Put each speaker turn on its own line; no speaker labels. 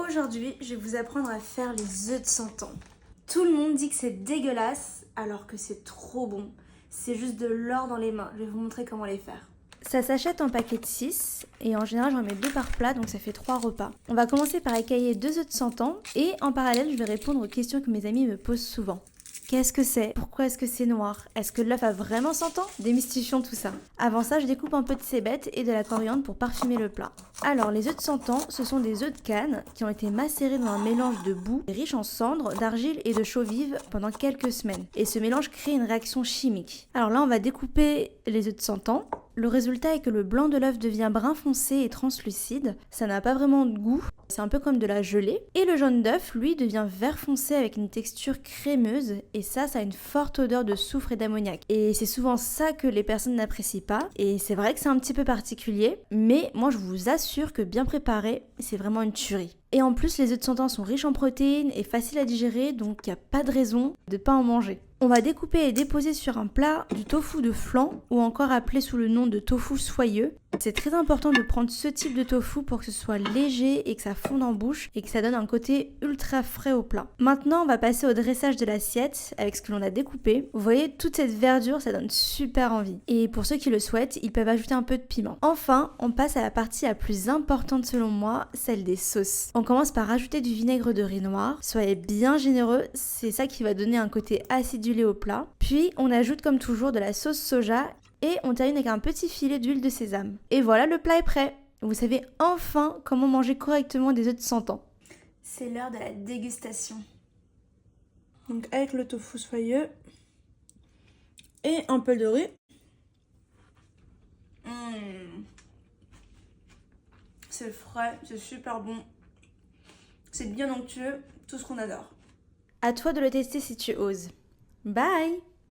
Aujourd'hui, je vais vous apprendre à faire les œufs de 100 ans. Tout le monde dit que c'est dégueulasse, alors que c'est trop bon. C'est juste de l'or dans les mains. Je vais vous montrer comment les faire. Ça s'achète en paquet de 6 et en général j'en mets 2 par plat, donc ça fait 3 repas. On va commencer par écailler 2 œufs de 100 ans et en parallèle je vais répondre aux questions que mes amis me posent souvent. Qu'est-ce que c'est? Pourquoi est-ce que c'est noir? Est-ce que l'œuf a vraiment 100 ans? Démystifions tout ça. Avant ça, je découpe un peu de cébette et de la coriandre pour parfumer le plat. Alors, les œufs de 100 ans, ce sont des œufs de canne qui ont été macérés dans un mélange de boue riche en cendres, d'argile et de chaux vive pendant quelques semaines. Et ce mélange crée une réaction chimique. Alors là, on va découper les œufs de 100 ans. Le résultat est que le blanc de l'œuf devient brun foncé et translucide. Ça n'a pas vraiment de goût, c'est un peu comme de la gelée. Et le jaune d'œuf, lui, devient vert foncé avec une texture crémeuse. Et ça a une forte odeur de soufre et d'ammoniac. Et c'est souvent ça que les personnes n'apprécient pas. Et c'est vrai que c'est un petit peu particulier. Mais moi, je vous assure que bien préparé, c'est vraiment une tuerie. Et en plus, les œufs de 100 ans sont riches en protéines et faciles à digérer, donc il n'y a pas de raison de ne pas en manger. On va découper et déposer sur un plat du tofu de flan, ou encore appelé sous le nom de tofu soyeux. C'est très important de prendre ce type de tofu pour que ce soit léger et que ça fonde en bouche et que ça donne un côté ultra frais au plat. Maintenant, on va passer au dressage de l'assiette avec ce que l'on a découpé. Vous voyez, toute cette verdure, ça donne super envie. Et pour ceux qui le souhaitent, ils peuvent ajouter un peu de piment. Enfin, on passe à la partie la plus importante selon moi, celle des sauces. On commence par ajouter du vinaigre de riz noir. Soyez bien généreux, c'est ça qui va donner un côté acidulé au plat. Puis, on ajoute comme toujours de la sauce soja et on termine avec un petit filet d'huile de sésame. Et voilà, le plat est prêt. Vous savez enfin comment manger correctement des œufs de 100 ans. C'est l'heure de la dégustation.
Donc avec le tofu soyeux et un peu de riz.
C'est frais, c'est super bon. C'est bien onctueux, tout ce qu'on adore. À toi de le tester si tu oses. Bye!